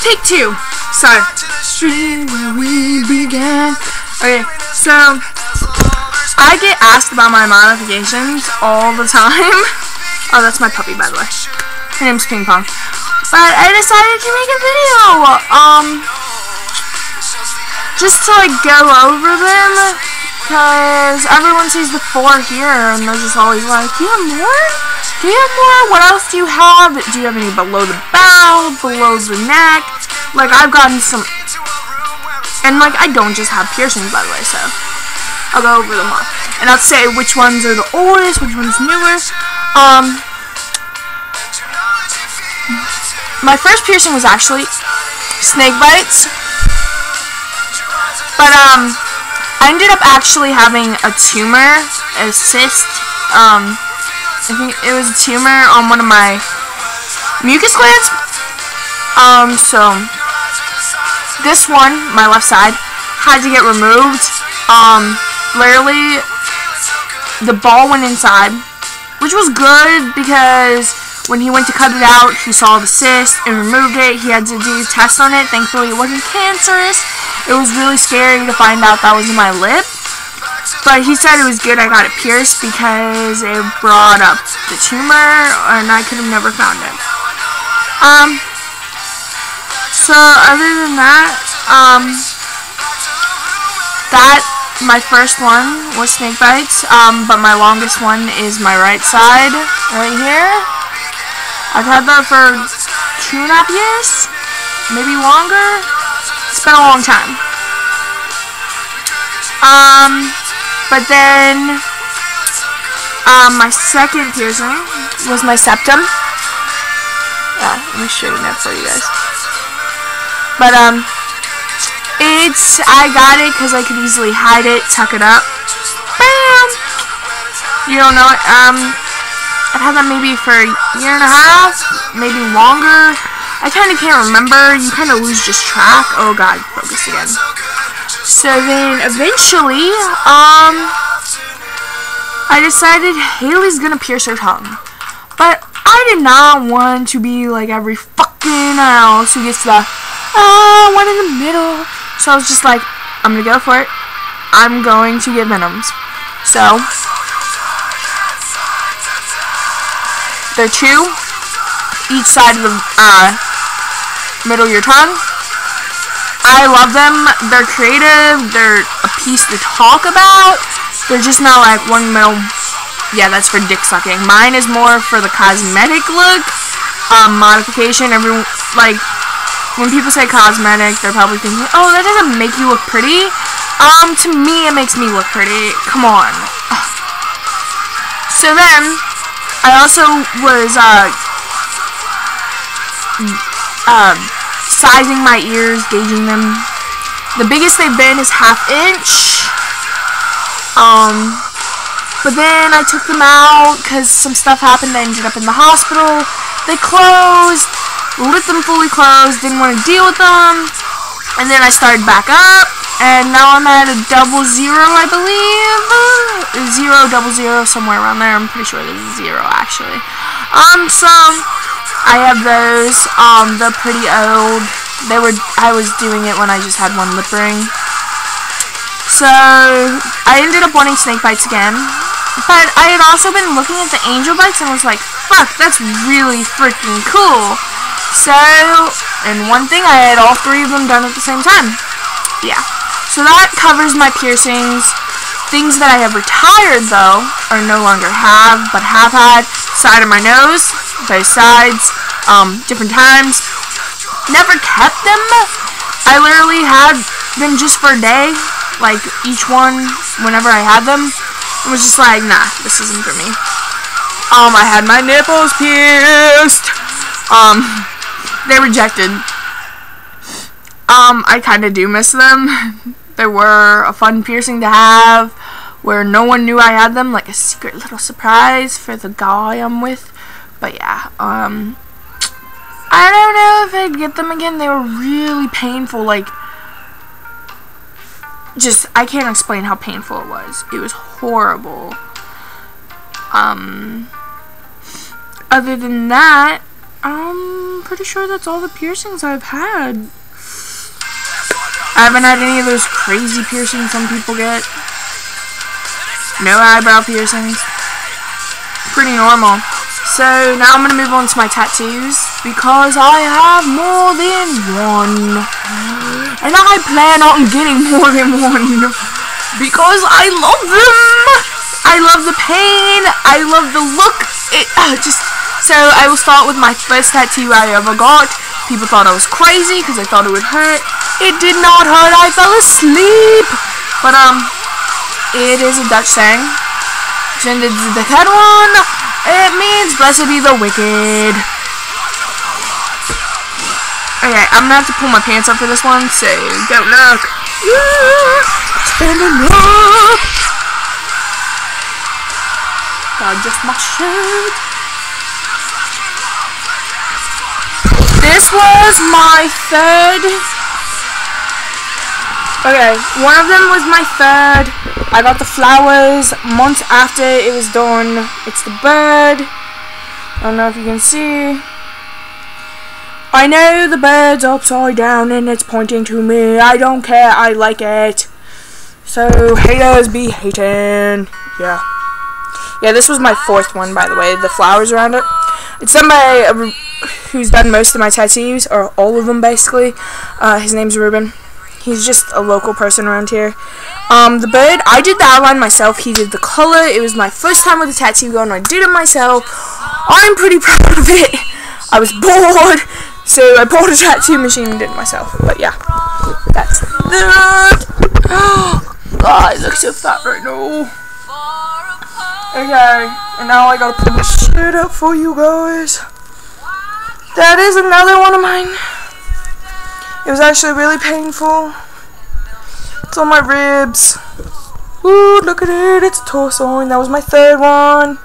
Take two. Sorry. Street where we began. Okay, so I get asked about my modifications all the time. Oh, that's my puppy, by the way. Her name's Ping Pong. But I decided to make a video, just to like go over them, because everyone sees the 4 here, and they're just always like, do you have more? Do you have more? What else do you have? Do you have any below the bow, below the neck? Like, I've gotten some, and like, I don't just have piercings, by the way, so I'll go over them all, and I'll say which ones are the oldest, which one's newer. My first piercing was actually snake bites, but I ended up actually having a tumor, a cyst. I think it was a tumor on one of my mucus glands. So this one, my left side, had to get removed. Literally, the ball went inside, which was good because when he went to cut it out, he saw the cyst and removed it. He had to do tests on it. Thankfully, it wasn't cancerous. It was really scary to find out that was in my lip. But he said it was good I got it pierced because it brought up the tumor and I could have never found it. So other than that, my first one was snake bites, but my longest one is my right side, right here. I've had that for 2.5 years, maybe longer. It's been a long time. But then, my second piercing was my septum. Yeah, let me straighten that for you guys. But, I got it because I could easily hide it, tuck it up. Bam! You don't know it. I've had that maybe for a 1.5 years, maybe longer. I kind of can't remember. You kind of lose just track. Oh god, focus again. So then, eventually, I decided Haley's gonna pierce her tongue. But I did not want to be like every fucking else who gets the, one in the middle. So I was just like, I'm gonna go for it. I'm going to get venoms. So they're 2, each side of the middle of your tongue. I love them. They're creative. They're a piece to talk about. They're just not like one middle. Yeah, that's for dick sucking. Mine is more for the cosmetic look, modification. Everyone, like, when people say cosmetic, they're probably thinking, oh, that doesn't make you look pretty. To me, it makes me look pretty. Come on. So then, I also was, sizing my ears, gauging them. The biggest they've been is 1/2 inch. But then I took them out because some stuff happened. I ended up in the hospital. They closed, lit them fully closed, didn't want to deal with them. And then I started back up, and now I'm at a 000, I believe. 000, somewhere around there. I'm pretty sure there's a 0 actually. So I have those. They're pretty old. I was doing it when I just had one lip ring. So I ended up wanting snake bites again. But I had also been looking at the angel bites and was like, fuck, that's really freaking cool. So, and one thing, I had all 3 of them done at the same time. Yeah. So that covers my piercings. Things that I have retired, though, or no longer have, but have had. Side of my nose, both sides, different times. Never kept them. I literally had them just for a day. Like, each one, whenever I had them. It was just like, nah, this isn't for me. I had my nipples pierced. They rejected. I kind of do miss them. They were a fun piercing to have, where no one knew I had them, like a secret little surprise for the guy I'm with. But yeah, I don't know if I'd get them again. They were really painful, like, just, I can't explain how painful it was. It was horrible. Other than that, I'm pretty sure that's all the piercings I've had. I haven't had any of those crazy piercings some people get. No eyebrow piercings. Pretty normal. So now I'm going to move on to my tattoos because I have more than one. And I plan on getting more than one because I love them. I love the pain. I love the look. So I will start with my first tattoo I ever got. People thought I was crazy because I thought it would hurt. It did not hurt. I fell asleep. But it is a Dutch saying. Zend is the head one. It means blessed be the wicked. Okay, I'm gonna have to pull my pants up for this one, so don't look. Standing up. God, just my shirt. This was my third. Okay, one of them was my third. I got the flowers months after it was done. It's the bird. I don't know if you can see. I know the bird's upside down and it's pointing to me. I don't care. I like it. So haters be hating. Yeah. Yeah, this was my fourth one, by the way. The flowers around it. It's done by who's done most of my tattoos, or all of them basically. His name's Ruben. He's just a local person around here. The bird, I did the outline myself. He did the color. It was my first time with a tattoo gun. I did it myself. I'm pretty proud of it. I was bored, so I bought a tattoo machine and did it myself. But yeah, that's that. Oh, I look so fat right now. Okay, and now I gotta pull this shit up for you guys. That is another one of mine. It was actually really painful. It's on my ribs. Ooh, look at it. It's a torso, and that was my third one.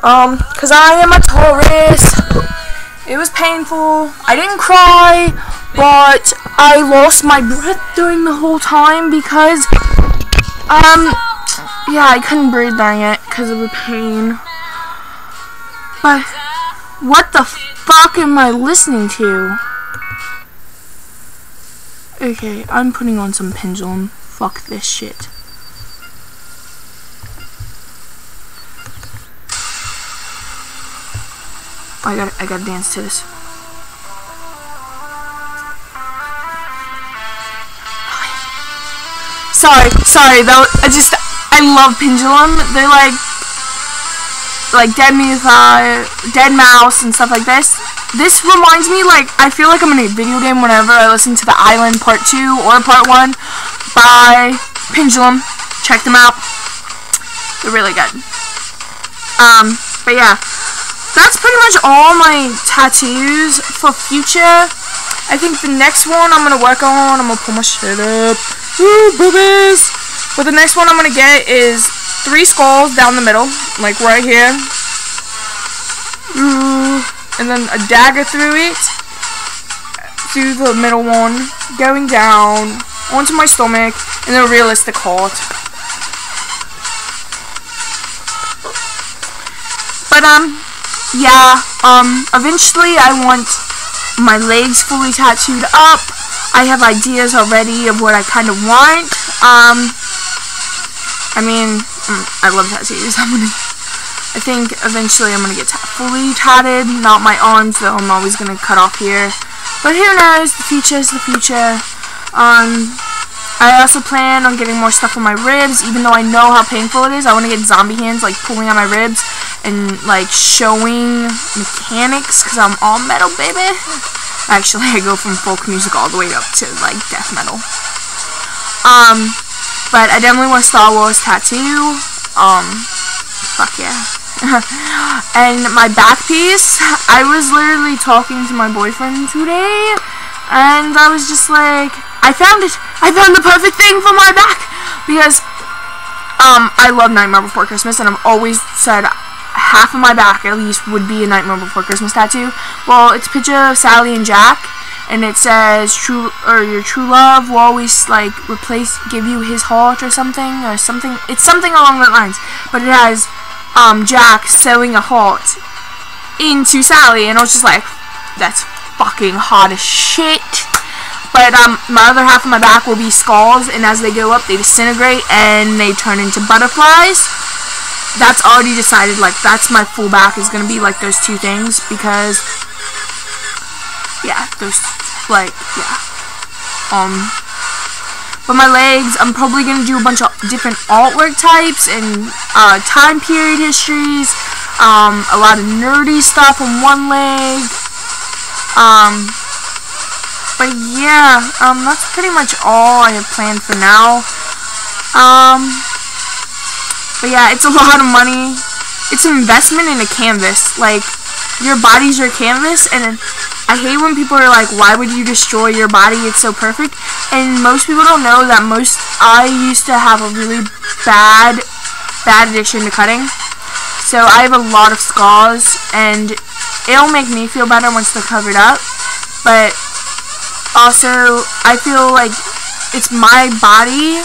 Cause I am a Taurus. It was painful. I didn't cry, but I lost my breath during the whole time because, yeah, I couldn't breathe during it because of the pain. But what the fuck am I listening to? Okay, I'm putting on some pendulum. Fuck this shit. I gotta dance to this. Sorry, though. I love pendulum. They're like dead mouse and stuff like this. This reminds me, like, I feel like I'm in a video game whenever I listen to The Island Part 2 or Part 1 by Pendulum. Check them out. They're really good. But yeah. That's pretty much all my tattoos for future. I think the next one I'm going to work on, I'm going to pull my shit up. Ooh, boobies. But the next one I'm going to get is 3 skulls down the middle, like right here. Ooh. And then a dagger through it, through the middle one, going down, onto my stomach, and then a realistic heart. But, yeah, eventually I want my legs fully tattooed up. I have ideas already of what I kind of want. I mean, I love tattoos. I think eventually I'm gonna get fully tatted. Not my arms, though. I'm always gonna cut off here. But who knows? The future is the future. I also plan on getting more stuff on my ribs, even though I know how painful it is. I want to get zombie hands, like pulling on my ribs and like showing mechanics, because I'm all metal, baby. Actually, I go from folk music all the way up to like death metal. But I definitely want a Star Wars tattoo. Fuck yeah. And my back piece, I was literally talking to my boyfriend today, and I was just like, I found it. I found the perfect thing for my back, because I love Nightmare Before Christmas, and I've always said half of my back at least would be a Nightmare Before Christmas tattoo. Well, it's a picture of Sally and Jack, and it says your true love will always like give you his heart or something. It's something along that lines, but it has Jack sewing a heart into Sally, and I was just like, that's fucking hot as shit. But my other half of my back will be skulls, and as they go up, they disintegrate and they turn into butterflies. That's already decided. Like, that's my full back is gonna be like those two things, because yeah, those, like, yeah. But my legs, I'm probably gonna do a bunch of different artwork types and time period histories. A lot of nerdy stuff on one leg. But yeah, that's pretty much all I have planned for now. But yeah, it's a lot of money. It's an investment in a canvas. Like, your body's your canvas, and I hate when people are like, why would you destroy your body? It's so perfect. And most people don't know that I used to have a really bad addiction to cutting. So I have a lot of scars, and it'll make me feel better once they're covered up. But also, I feel like it's my body.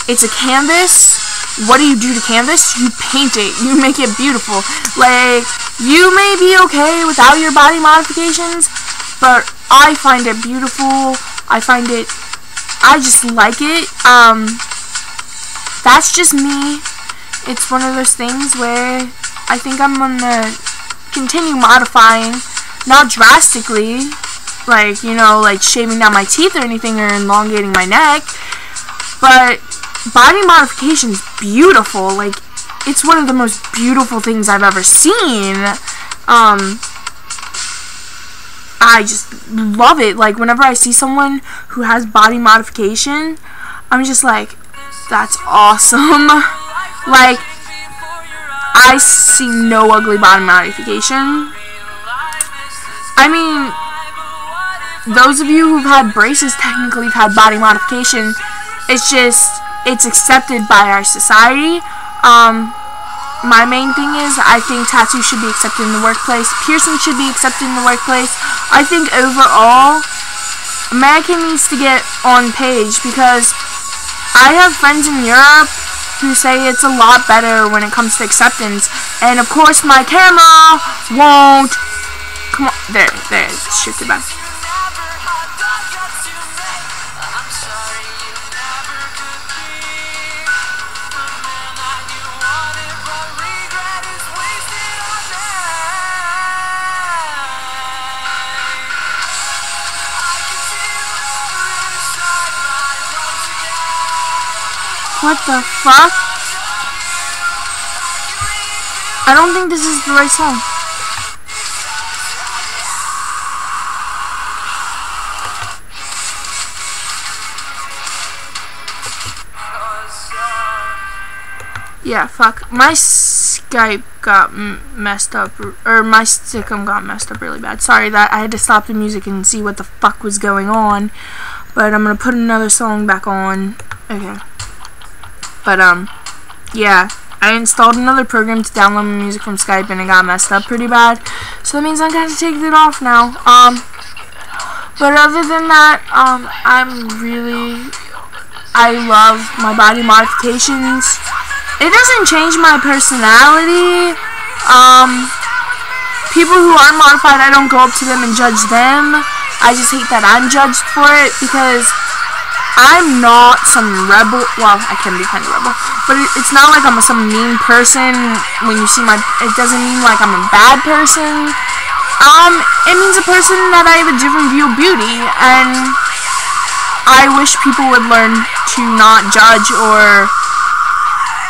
It's a canvas. What do you do to canvas? You paint it. You make it beautiful. Like, you may be okay without your body modifications, but I find it beautiful. I just like it. That's just me. It's one of those things where I think I'm gonna continue modifying, not drastically, like, you know, like shaving down my teeth or anything, or elongating my neck, but body modification is beautiful. Like, it's one of the most beautiful things I've ever seen. I just love it. Like, whenever I see someone who has body modification, I'm just like, that's awesome. Like, I see no ugly body modification. I mean, those of you who've had braces technically have had body modification. It's just, it's accepted by our society. My main thing is, I think tattoos should be accepted in the workplace. Piercing should be accepted in the workplace. I think overall, America needs to get on page, because I have friends in Europe who say it's a lot better when it comes to acceptance. And of course, my camera won't. Come on, there, it's shifted back. What the fuck? I don't think this is the right song. Yeah, fuck. My Skype got messed up, or my Stickum got messed up really bad. Sorry that I had to stop the music and see what the fuck was going on. But I'm gonna put another song back on. Okay. But, yeah, I installed another program to download my music from Skype, and it got messed up pretty bad. So that means I gotta take it off now. But other than that, I love my body modifications. It doesn't change my personality. People who aren't modified, I don't go up to them and judge them. I just hate that I'm judged for it, because I'm not some rebel. Well, I can be kind of rebel, but it's not like I'm some mean person. When you see it doesn't mean like I'm a bad person. It means a person that I have a different view of beauty, and I wish people would learn to not judge or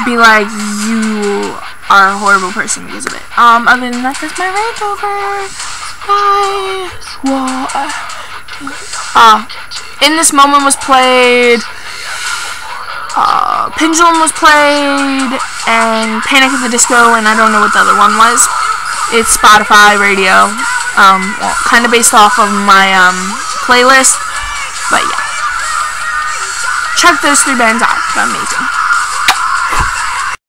be like, you are a horrible person because of it. Other than that, that's my rant over. Bye. Whoa. In This Moment was played, Pendulum was played, and Panic at the Disco, and I don't know what the other one was. It's Spotify radio, well, kind of based off of my playlist, but yeah. Check those 3 bands out, they're amazing.